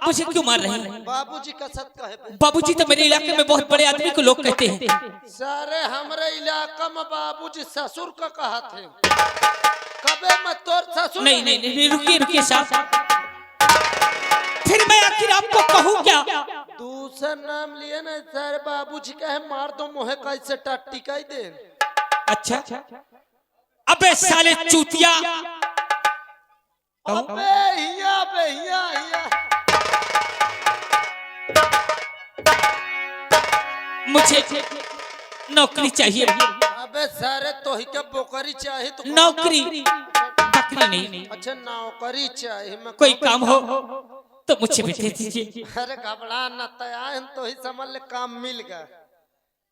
आप मुझे क्यों मार रहे हैं? बाबूजी का सत्ता है। बाबूजी तो मेरे इलाके में बहुत बड़े आदमी को लोग कहते हैं। सारे हमारे इलाका में बाबूजी ससुर का कहा थे। कबे मत तोर ससुर। नहीं नहीं नहीं, रुकिए रुकिए साहब, फिर मैं आखिर आपको कहूँ क्या? दूसरा नाम लिए ना सारे बाबूजी कहे मार दो मोहे कैसे टट्टी कह दे। अच्छा, अबे साले चूतिया, अबे हिया बे हिया हिया। मुझे नौकरी चाहिए। अबे सारे तो ही क्या बोकरी चाहिए तो नौकरी, बकरी नहीं। अच्छा नौकरी चाहिए। मैं कोई काम हो तो मुझे भी दे दीजिए। अरे घबरा न तैयार तो ही समझ ले काम मिल गया।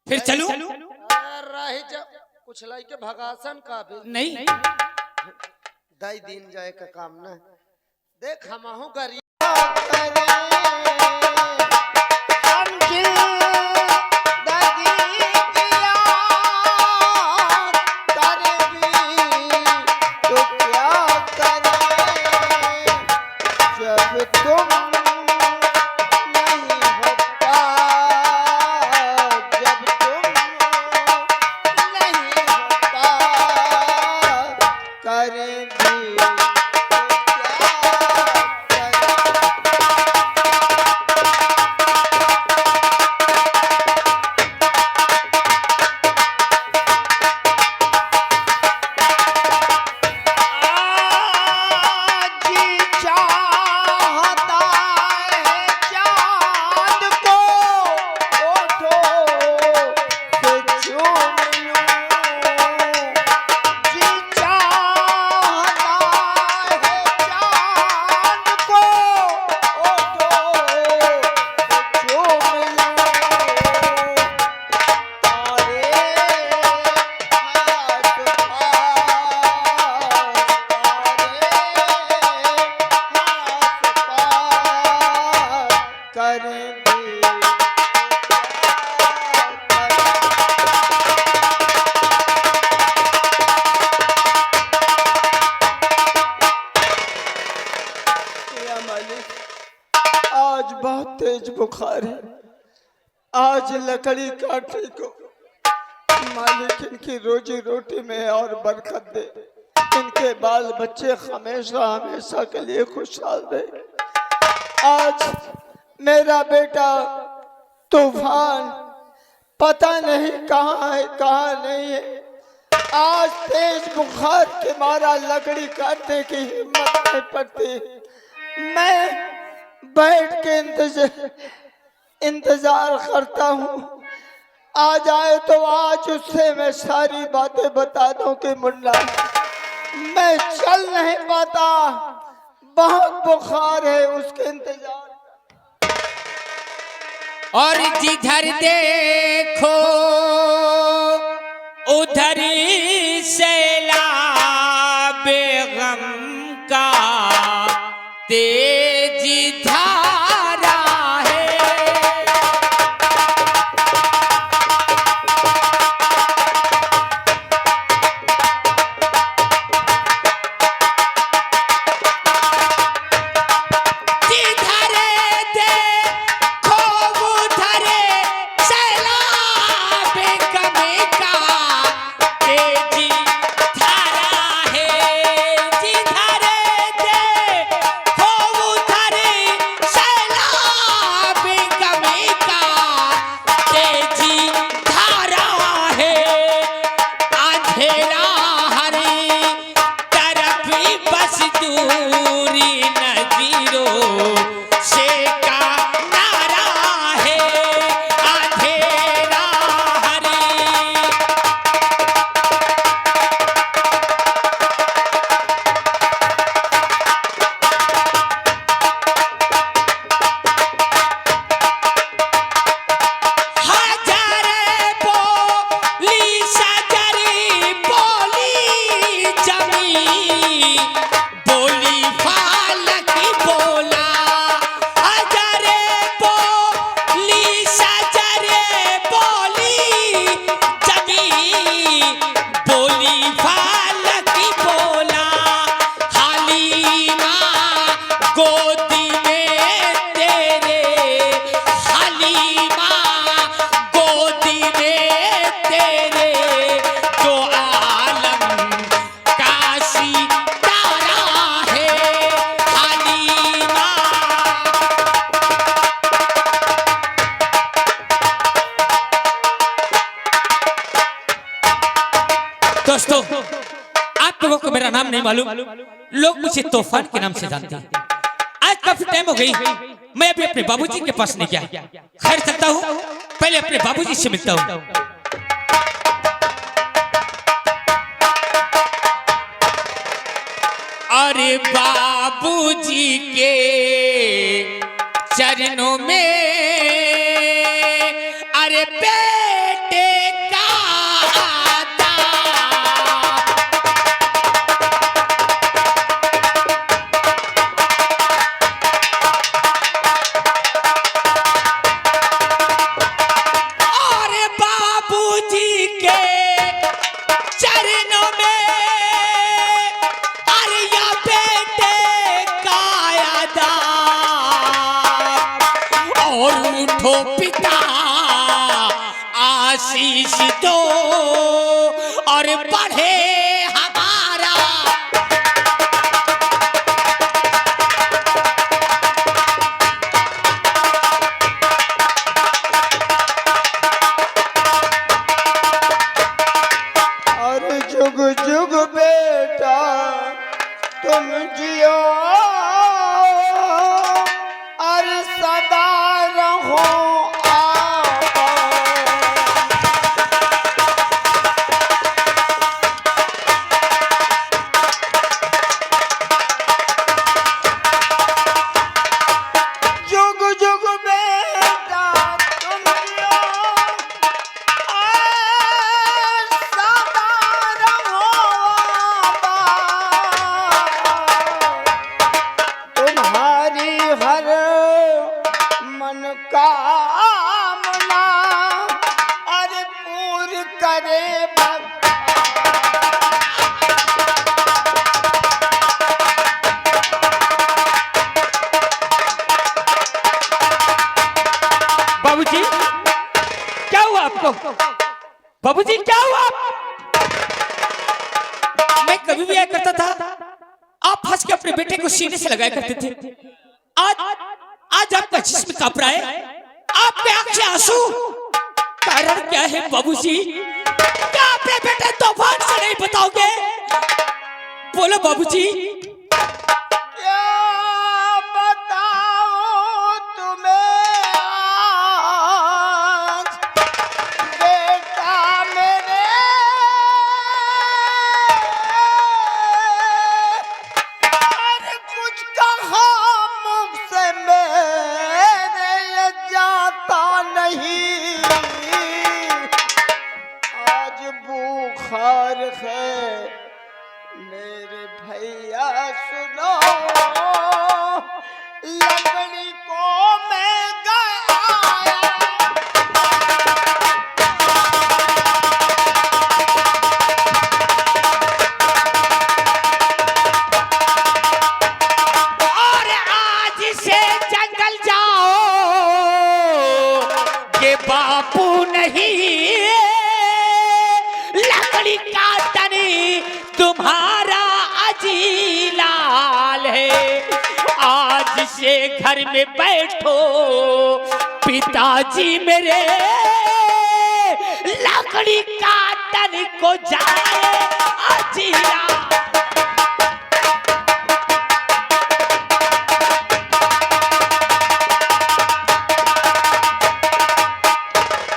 फिर चलूं? रही जा कुछ लाई के भगासन का भी नहीं, दाई दिन जाए का काम ना देख हम हूँ गरीब। आज बहुत तेज बुखार है, आज लकड़ी काटने को मालिक इनकी रोजी रोटी में और बरकत दे, इनके बाल बच्चे हमेशा हमेशा के लिए खुशहाल रहे। आज मेरा बेटा तूफान पता नहीं कहाँ है कहाँ नहीं है, आज तेज बुखार के मारा लकड़ी काटने की हिम्मत नहीं पड़ती। मैं बैठ के इंतजार करता हूँ, आ जाए तो आज उससे मैं सारी बातें बता दूं कि मुन्ना मैं चल नहीं पाता, बहुत बुखार है, उसके इंतजार। और जिधर देखो उधर सैलाब गम का तेज धारा है। जिधर देखो उधर सैलाब गम का तेज धारा है। जिधर देखो उधर सैलाब गम का तेज धारा है। अंधेरा हर तरफ बस दूरी नजरों से का नारा है। अंधेरा हर हजारे बोली सजरी बोली जमी बोली फालक बोला। हजारे बोली सजरे बोली जमी बोली फालक बोला। हालीमा गोदी में लोगों को मेरा नाम नहीं मालूम, लोग मुझे तूफान के नाम से जानते हैं। आज काफी टाइम हो गई, मैं अभी अपने बाबूजी के पास नहीं गया। खैर चलता हूँ, पहले अपने बाबूजी से मिलता हूँ। अरे बाबूजी के चरणों में अरे बेटे का अरे बाबूजी के चरणों में अरे या बेटे का और उठो पिता आशीष दो और बढ़े हमारा और जुग जुग बेटा तुम जियो और सदा रहो जुग जुग बेटा तुम जियो और सदा रहो तुम्हारी हर मन कामना और पूर्ण करे बाबूजी क्या हुआ आपको? बाबूजी क्या हुआ? मैं कभी भी आया करता था, आप हंस के अपने बेटे को सीने से लगाया करते थे। आज आज आपका जिस्म कांप रहा है, आपके आंखें आंसू, कारण क्या है बाबूजी? क्या अपने बेटे तूफान से नहीं बताओगे? बोलो बाबूजी। क्या बताऊं तुम्हें आज बेटा मेरे हर कुछ कहा मुझसे मेरे ये जाता नहीं। आज बुखार है मेरे भैया सुनो, लकड़ी को मैं गया और आज से जंगल जाओ, ये बापू नहीं लकड़ी का तनी तुम्हारा अजीलाल है। आज से घर में बैठो पिताजी मेरे, लकड़ी का तनी को जाए अजीलाल।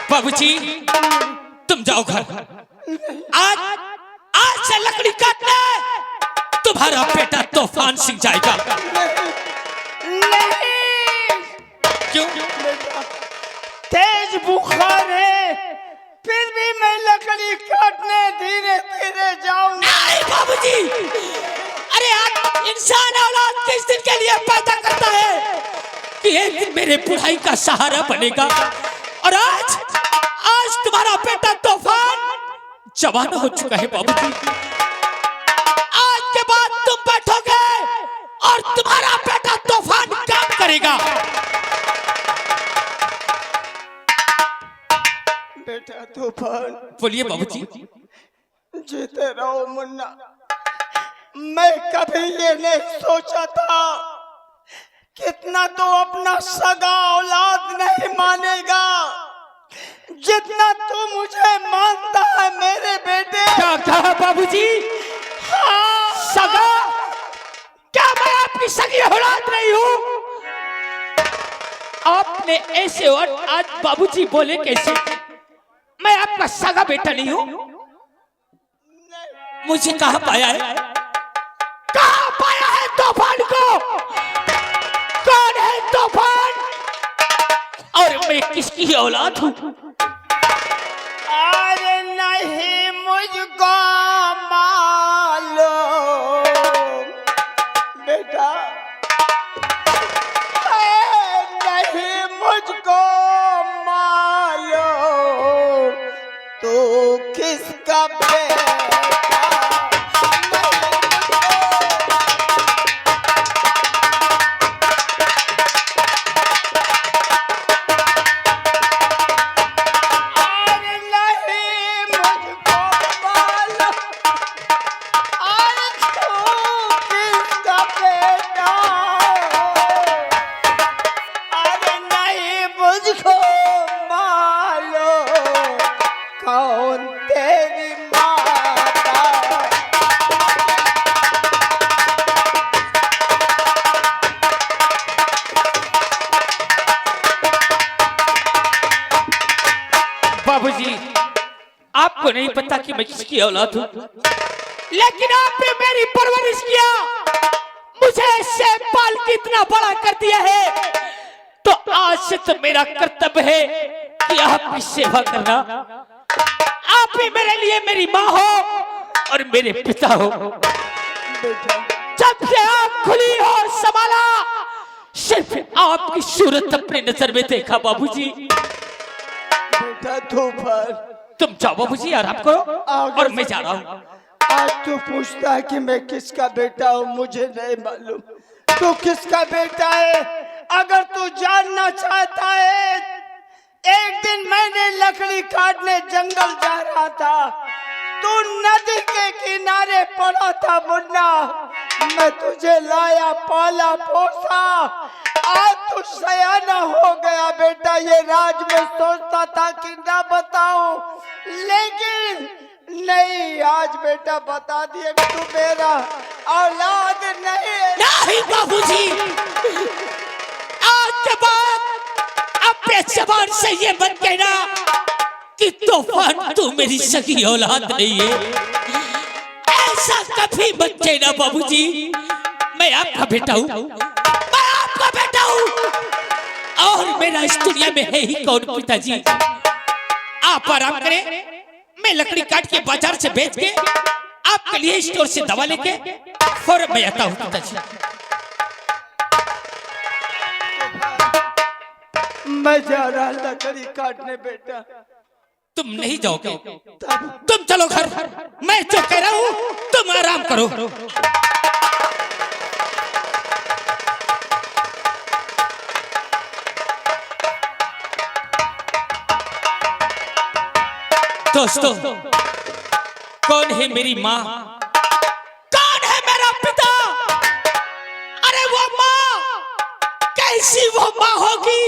बाबूजी तुम जाओ घर, आज आज से लकड़ी काटने तुम्हारा बेटा तूफान सिंह जाएगा। नहीं, क्यों? तेज बुखार है, फिर भी मैं लकड़ी काटने धीरे धीरे जाऊंगा। नहीं बाबूजी, अरे आज इंसान औलाद किस दिन के लिए पैदा करता है कि एक दिन मेरे बुढ़ाई का सहारा बनेगा। और आज आज तुम्हारा बेटा तूफान जवान हो चुका है बाबूजी। आज के बाद तुम बैठोगे और तुम्हारा बेटा तूफान काम करेगा। बेटा तूफान बोलिए बाबूजी। जीते रहो मुन्ना। मैं कभी ये नहीं सोचा था कितना तो अपना सगा औलाद नहीं मानेगा जितना तू मुझे मानता है मेरे बेटे। क्या कहा बाबूजी? हाँ हूँ। आपने ऐसे और आज बाबूजी बोले कैसे? मैं आपका सगा बेटा नहीं हूँ। मुझे कहाँ पाया है? कहाँ पाया है तूफान को? कौन है तूफान? और मैं किसकी औलाद हूँ? अरे नहीं मुझको मालूम बेटा, नहीं मुझको मालूम तू किसका बेटा। कौन तेरी माता? बाबूजी, आपको नहीं पता कि मैं किसकी औलाद हूँ, लेकिन आपने मेरी परवरिश किया, मुझे ऐसे पाल के इतना बड़ा कर दिया है, तो आज से तो मेरा कर्तव्य है कि आपकी सेवा करना। आप ही मेरे लिए मेरी माँ हो और मेरे पिता हो। जब से आँख खुली हो संभाला, सिर्फ आपकी सूरत अपनी नजर में देखा बाबूजी। बेटा तूफान, तुम जाओ बाबूजी, आराम करो और मैं जा रहा हूँ। आज तू पूछता है कि मैं किसका बेटा हूँ, मुझे नहीं मालूम तू किसका बेटा है। अगर तू जानना चाहता है, एक दिन मैंने लकड़ी काटने जंगल जा रहा था, तू नदी के किनारे पड़ा था मुन्ना, मैं तुझे लाया पाला पोसा, आज तू सयाना हो गया बेटा। ये राज में सोचता था कि ना बताऊं, लेकिन नहीं, आज बेटा बता दिए कि तू मेरा औलाद नहीं है। नहीं बाबूजी, आज के बाद अपने जबान से ये मत कहना कि तूफान तू मेरी सगी औलाद नहीं है। ऐसा कभी मत कहना बाबूजी। मैं आपका बेटा हूँ, मैं आपका बेटा हूँ, और मेरा इस दुनिया में है ही कौन पिताजी। आप आराम करें, मैं लकड़ी काट के बाजार से बेच के आपके लिए स्टोर से दवा लेके फौरन मैं आता हूँ पिताजी। मैं जा रहा लकड़ी काटने बेटा। तुम नहीं जाओगे, तुम चलो घर। मैं जो कह रहा हूँ तुम आराम करो। दोस्तों, कौन है मेरी माँ? कौन है मेरा पिता? अरे वो माँ, कैसी वो माँ होगी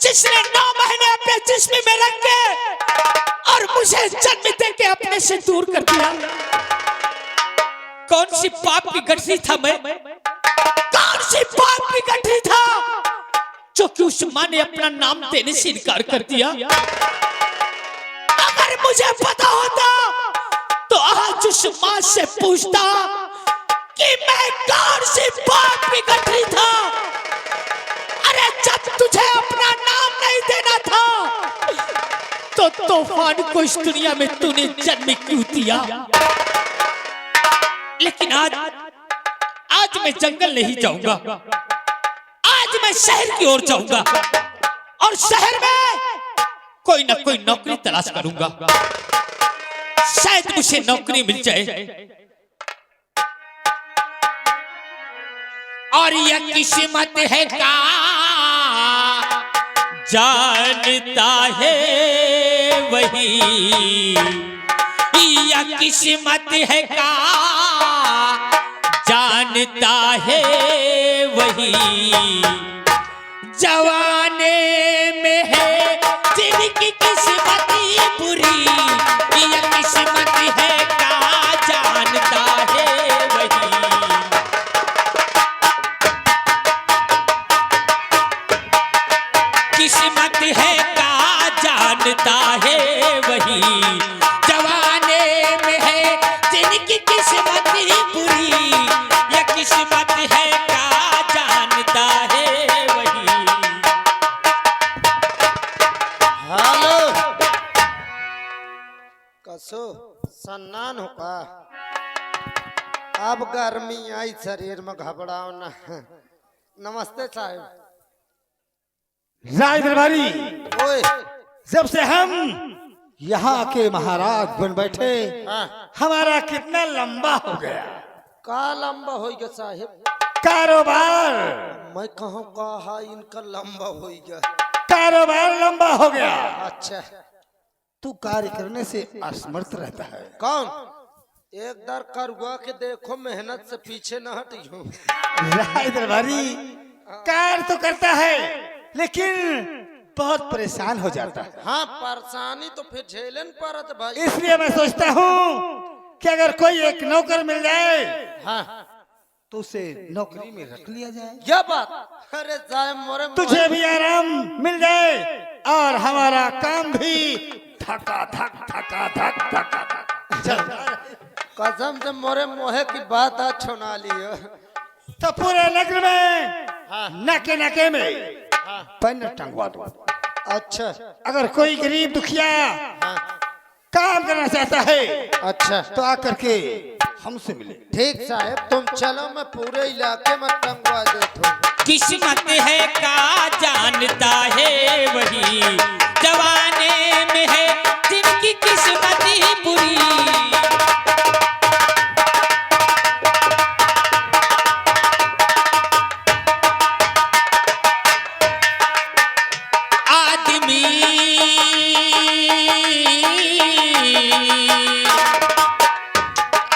जिसने 9 महीने अपने जिस्म में रख के और मुझे जन्म दे के अपने से दूर कर दिया। कौन सी पाप की गठरी था मैं? कौन सी पाप की गठरी था जो कि उस माँ ने अपना नाम देने से इनकार कर दिया? अगर मुझे पता होता तो आज उस माँ से पूछता कि मैं कौन सी पाप की गठरी था। अरे जब तुझे अपना नाम नहीं देना था तो तूफान को इस दुनिया में तूने जन्म क्यों दिया? लेकिन आज मैं जंगल नहीं जाऊंगा, आज मैं शहर की ओर जाऊंगा और शहर में कोई ना कोई नौकरी तलाश करूंगा, शायद मुझे नौकरी मिल जाए। और यह किस्मत है का जानता है वही, यह किस्मत है का जानता है वही, जवाने में है जिनकी किस्मत बुरी, यह किस्मत है का जानता है वही। किस्मत ही बुरी, ये किस्मत है का जानता है वही। हेलो कसो सन्नान हो का अब गर्मी आई शरीर में घबराओ ना। नमस्ते साहब। राय दरबारी, ओए जब से हम यहाँ के महाराज बन बैठे हाँ हमारा कितना लंबा हो गया का लंबा हो गया साहब। कारोबार। मैं कहूँ कहा इनका लंबा हो गया। कारोबार लंबा हो गया। अच्छा तू कार्य करने से असमर्थ रहता है। कौन एक दर करुआ के देखो मेहनत से पीछे न हटियो। राय दरबारी कार्य तो करता है लेकिन बहुत परेशान हो जाता है। हाँ परेशानी तो फिर झेलन पड़त भाई। इसलिए मैं सोचता हूँ कि अगर कोई एक नौकर मिल जाए हाँ तो उसे नौकरी में रख लिया जाए। यह बात अरे साहब मोरे तुझे भी आराम मिल जाए और हमारा काम भी धका धक धका धक धका धक चल। कसम से मोरे मोहे की बात आज छुना लियो। तो पूरे नगर में हाँ नके नके में पैनर टंगवा दो। अच्छा अगर कोई गरीब दुखिया हाँ काम करना चाहता है अच्छा तो आकर के हमसे मिले। ठीक साहब तुम चलो मैं पूरे इलाके में टंगवा देता हूँ। किस्मत है का जानता है वही, जवाने में है जिनकी किस्मत ही बुरी।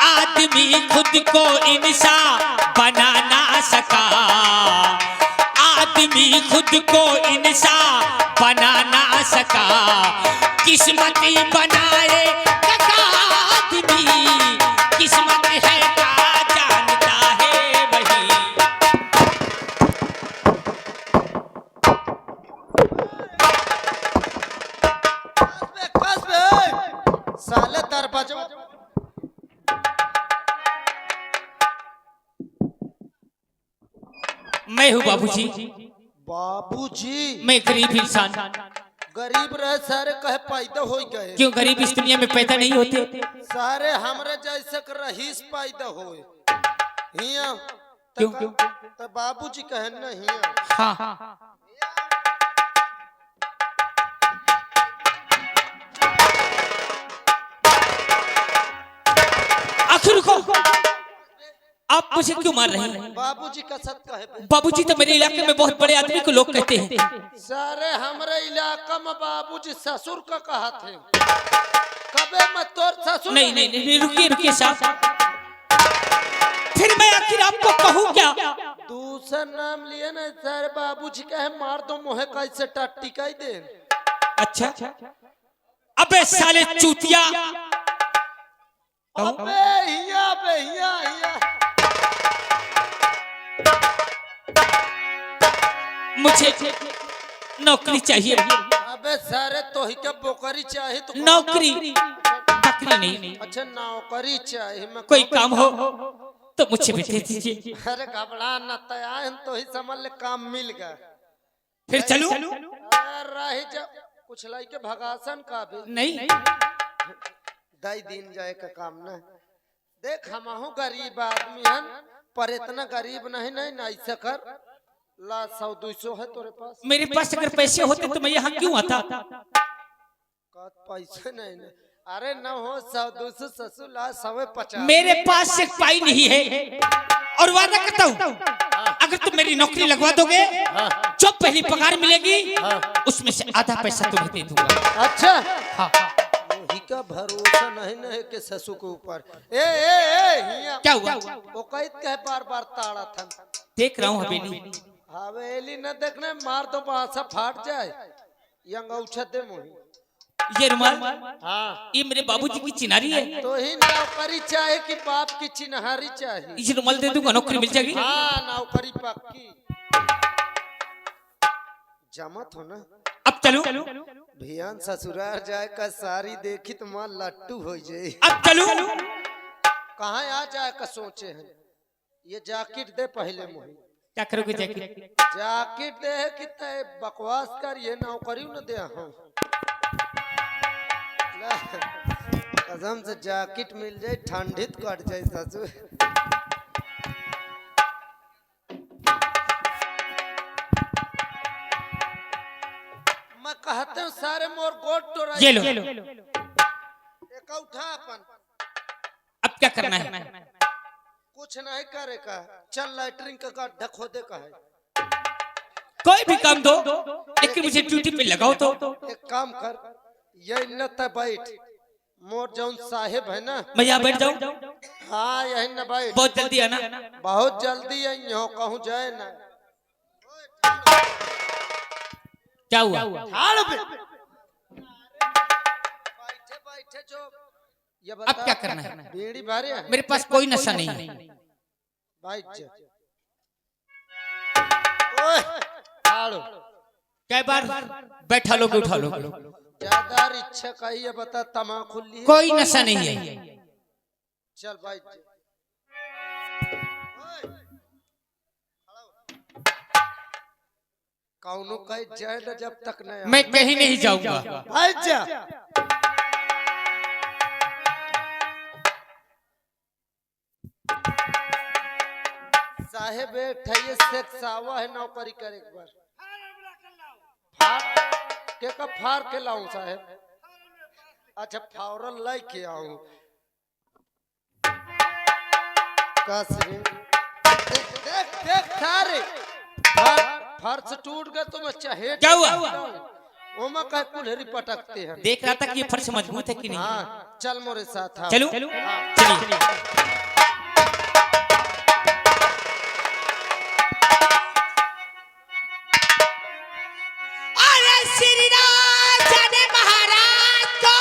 आदमी खुद को इंसान बना ना सका, आदमी खुद को इंसान बना ना सका, किस्मत ही बनाए का आदमी, किस्मत है का जानता है वही। साले दरवाजा मैं हूँ बाबूजी, बाबूजी। मैं गरीब इंसान। गरीब रहे सारे कहे पैदा हो गए। क्यों गरीब इस दुनिया में पैदा नहीं होते? सारे हमरे जैसे के रहीस पैदा होए हिया। क्यों क्यों? तो बाबूजी कहे न हिया। हाँ आखिर को आप मुझे क्यों मार रहे हैं? बाबूजी का सत कहे पे। बाबूजी तो मेरे इलाके में बहुत बड़े आदमी को लोग कहते हैं। सारे हमरे इलाका में बाबूजी ससुर का कहा थे। कबे मैं तोर ससुर नहीं नहीं नहीं रुकिए रुकिए साहब, फिर मैं आखिर आपको कहूँ क्या? दूसरा नाम लिए ना सारे बाबूजी कहे मार दो मोहे कैसे टट्टी कह दे। अच्छा अबे साले चूतिया, अबे हिया बे हिया हिया। मुझे नौकरी चाहिए। अबे सारे तो ही क्या बोकरी चाहिए तो नौकरी बकरी नहीं। अच्छा नौकरी चाहिए। मैं कोई काम हो तो मुझे भी दे दीजिए। अरे घबरा न तैयार तो ही समझ ले काम मिल गया। फिर चलूं? रही जा कुछ लाई के भगासन का भी नहीं दाई दिन जाए का काम न। देख हम गरीब आदमी हन पर इतना गरीब नहीं नहीं ना ऐसा कर ला 100-200 है तोरे पास। मेरे पास अगर पैसे होते तो मैं यहाँ क्यों आता? पैसे नहीं न। अरे न हो 100-200 ससुर ला 150। मेरे पास एक पाई नहीं है और वादा करता हूँ अगर तुम मेरी नौकरी लगवा दोगे जो पहली पगार मिलेगी उसमें से आधा पैसा तुम्हें दे दूंगा। अच्छा हाँ वही का भरोसा नहीं न के ससुर के ऊपर। ए हिया क्या हुआ? वो कैद कहे बार ताड़ा था। देख रहा हूँ हवेली। हवेली न देखने मार दो बासा फाट जाए। यंगौछा दे मोही। ये रुमाल हाँ ये मेरे बाबूजी की चिनारी है। तो ही नौकरी चाहे कि बाप की चिन्हारी चाहिए। ये रुमाल दे दूंगा नौकरी मिल जाएगी। हाँ नौकरी पक्की। जमत हो ना। अब चलूं? भियान ससुराल जाए का सारी देखी तो मां लट्टू हो जाए। अब चलूं? कहाँ आ जाए का सोचे हैं। ये जैकेट दे पहले मुझे। क्या करोगे जैकेट? जैकेट दे है कि तय बकवास कर, ये नौकरी न दे हम। कसम से जैकेट मिल जाए ठंडित कट जाए ससुर। मैं कहते हूँ सारे मोर गोट तो ये लो। एक उठा अपन। अब क्या करना है? कुछ नहीं करे का, चल लैटरिन का गड्ढा खोदे का है। कोई भी काम दो, लेकिन मुझे ड्यूटी पे लगाओ तो। एक काम कर, ये न त बैठ, मोर जौन साहेब है ना, मैं यहाँ बैठ जाऊँ? हाँ यही न बैठ। बहुत जल्दी है ना? बहुत जल्दी है, यहाँ कहूँ जाए ना। क्या हुआ? बैठे बैठे जो ये अब क्या करना है? बीड़ी भरे है? मेरे पास कोई नशा नहीं है। बैठ जा। ओए, ठाड़ो। कई बार बैठा लोगे उठा लोगे। ज्यादा इच्छा का ही है, बता तमाकू ली? कोई नशा नहीं है। चल बैठ जा। कौनो कहीं जाए ना जब तक नहीं। मैं कहीं नहीं जाऊंगा। बैठ जा। साहेब ठइये सेक्सावा है, नौकरी करे एक बार। के का फार के लाऊं साहेब? अच्छा फावरल लाई के आऊं। कसरे देख देख सारे फर्श टूट गए तो मैं चाहे। क्या हुआ? ओमा का कुल्हरी पटकते हैं। देख रहा था कि ये फर्श मजबूत है कि नहीं। हाँ चल मोरे साथ। हाँ चलो चलिए। श्री राजा महाराज को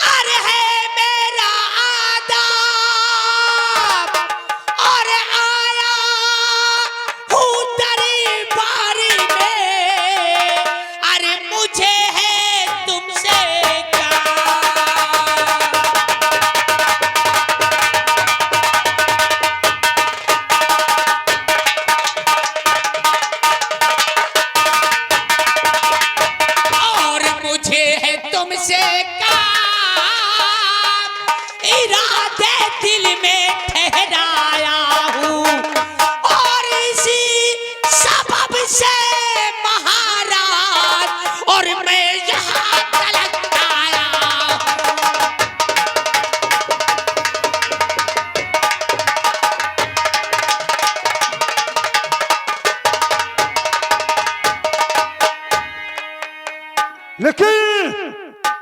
अरे है मेरा आदाब और आया हूँ तेरी बारी में, अरे मुझे है तुमसे तुमसे काम, इरादे दिल में ठहराया हूँ और इसी सबब से महाराज और मैं यहाँ तलक आया। लेकिन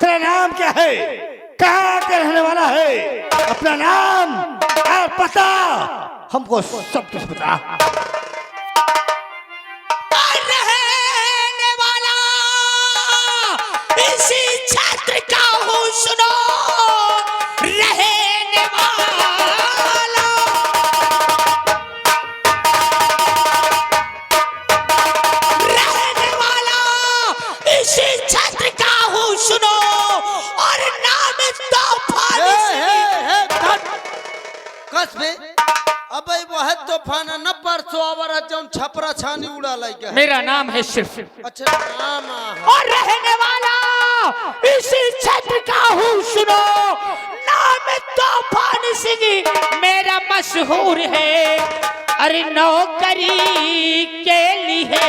तेरा नाम क्या है? कहाँ का रहने वाला है? अपना नाम और पता हमको सब कुछ बता। रहने वाला इसी क्षेत्र का हूँ, सुनो रहने वाला। रहने वाला इसी क्षेत्र का हूँ, सुनो और नाम कसबे अब वो है तूफान न परसों आवर जौन छपरा छानी उड़ा लगा। मेरा नाम है सिर्फ। अच्छा नाम और रहने वाला इसी क्षेत्र का हूँ, सुनो नाम तूफान सिंह मेरा मशहूर है। अरे नौकरी के लिए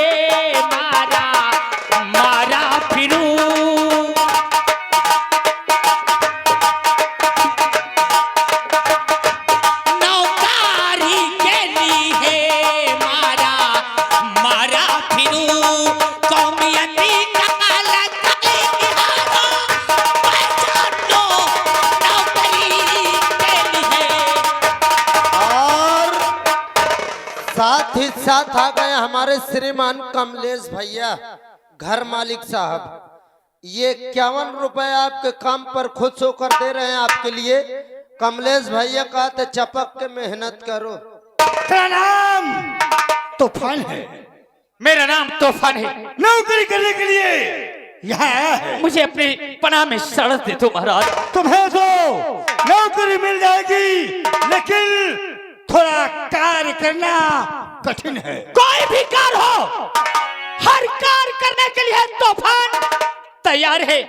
मारा मारा फिरूं, साथ ही साथ आ गए हमारे श्रीमान कमलेश भैया घर मालिक साहब। ये 51 रुपए आपके काम पर खुश होकर दे रहे हैं आपके लिए। कमलेश भैया कहते चपक के मेहनत करो। तेरा नाम तूफान है? मेरा नाम तूफान है। नौकरी करने के लिए यहाँ आया है। मुझे अपने पनाह में सड़क दे दो महाराज। तुम्हें तो नौकरी मिल जाए जाएगी, लेकिन थोड़ा कार्य करना कठिन है। कोई भी कार्य हो, हर कार्य करने के लिए तूफान तैयार है,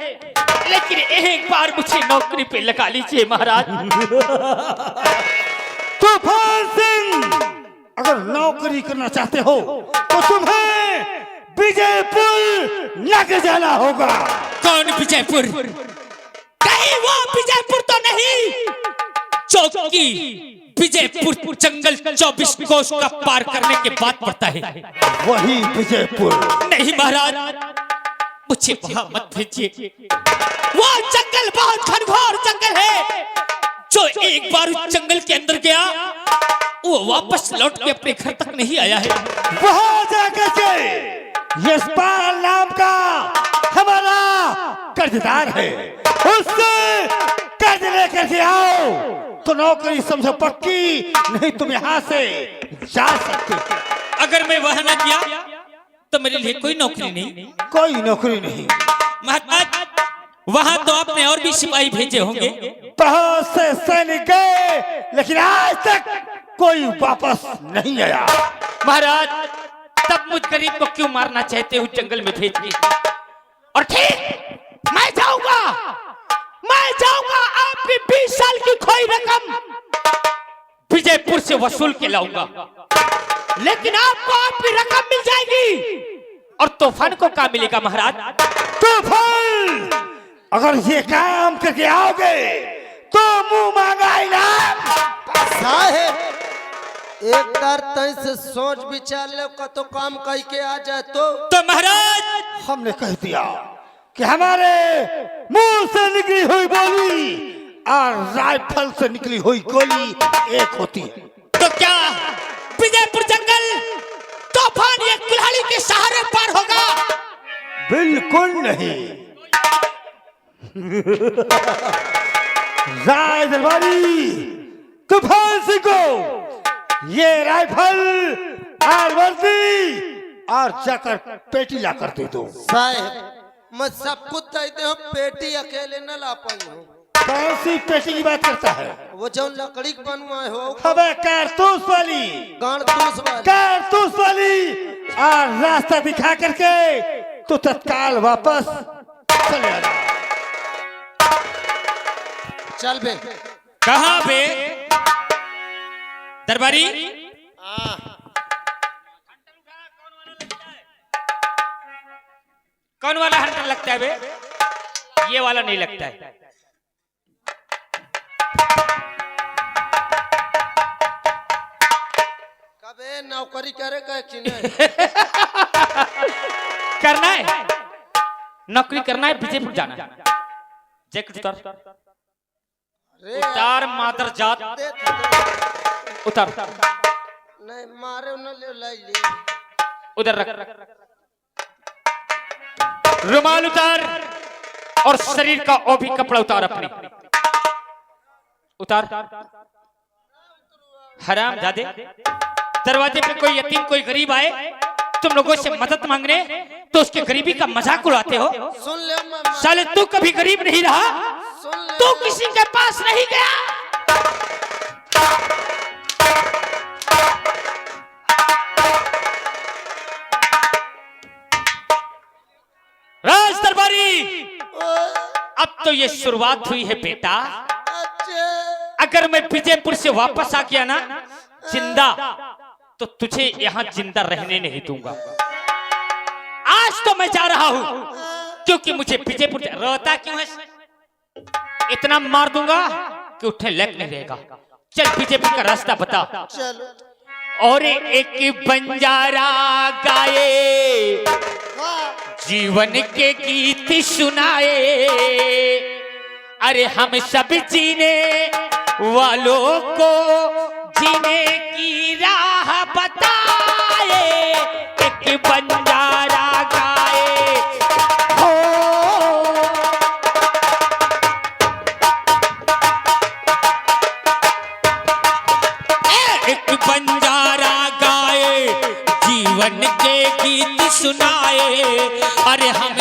लेकिन एक बार मुझे नौकरी पे लगा लीजिए महाराज। तूफान सिंह, अगर नौकरी करना चाहते हो तो तुम्हें विजयपुर लग जाना होगा। कौन विजयपुर? कहीं वो विजयपुर तो नहीं जो कि विजयपुर जंगल 24 कोस का पार करने के बाद पड़ता है? वही विजयपुर। नहीं महाराज, मुझे वहां मत भेजिए। वो जंगल बहुत घनघोर जंगल है, जो एक बार उस जंगल के अंदर गया वो वापस लौट के अपने घर तक नहीं आया है। वहां जाकर के यशपाल नाम का हमारा कर्जदार है, उससे कर्ज लेकर के आओ तो नौकरी समझो पक्की, नहीं तुम यहाँ से जा सकते। अगर मैं वहां न गया तो मेरे लिए कोई नौकरी नहीं। कोई नौकरी नहीं। महाराज, वहां तो आपने और भी सिपाही भेजे होंगे। बहुत से सैनिक गए, लेकिन आज तक कोई वापस नहीं आया। महाराज, तब मुझ गरीब को क्यों मारना चाहते हो जंगल में भेज के? और ठीक, मैं जाऊंगा आपकी 20 साल की खोई रकम विजयपुर से वसूल के लाऊंगा, लेकिन आपको आपकी रकम मिल जाएगी। और तूफान को क्या मिलेगा महाराज? तूफान, अगर ये काम करके आओगे तो मुंह मांगा इनाम। साहेब, एक बार तय से सोच विचार ले का तो काम कह के आ जाए तो महाराज, हमने कह दिया कि हमारे मुंह से निकली हुई बोली और राइफल से निकली हुई गोली एक होती है। तो क्या विजयपुर जंगल तूफान या कुल्हाड़ी के सहारे पार होगा? बिल्कुल नहीं। राय दरबारी, तूफान सिंह को ये राइफल और वर्दी और जाकर पेटी ला कर दे दो। साहेब, मैं सब कुछ दे हूँ, पेटी अकेले न ला पाई हूँ। कौन सी पेटी की बात करता है? वो जो लकड़ी की बनवाए हो, हमें कारतूस वाली, कारतूस वाली। और रास्ता दिखा करके तो तत्काल वापस चले आना। चल बे। कहाँ बे दरबारी? कौन वाला हंटर लगता है बे? ये वाला नहीं लगता है। कबे नौकरी करे कि नहीं? करना है, नौकरी करना है, विजयपुर जाना है। जैकेट उतार, उतार मादर जात, उतार। नहीं मारे न ले लाई ले। उधर रख। रुमाल उतार और शरीर का वो भी कपड़ा उतार अपने। उतार। हराम जादे, दरवाजे पे कोई यतीम कोई गरीब आए, तुम लोगों से मदद मांगने तो उसके गरीबी का मजाक उड़ाते हो। सुन ले साले, तू कभी गरीब नहीं रहा, तू किसी के पास नहीं गया। राज दरबारी, अब तो ये शुरुआत हुई है बेटा। अगर मैं विजयपुर से वापस आ गया ना जिंदा, तो तुझे यहाँ जिंदा रहने नहीं दूंगा। आज तो मैं जा रहा हूँ, क्योंकि मुझे विजयपुर रोता क्यों है? इतना मार दूंगा कि उठने लायक नहीं रहेगा। चल विजयपुर का रास्ता बता। चलो। और एक बंजारा गाए, जीवन के गीत सुनाए, अरे हम सब जीने वालों को जीने की राह बताए। एक बंजारा गाए, हो एक बंजारा गाए, जीवन के गीत सुनाए, अरे हम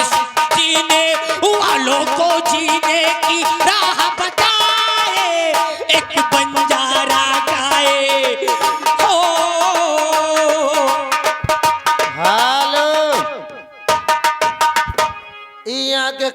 जीने वालों को जीने की राह बताए। एक बंजारा गाए हो। हेलो, यहाँ के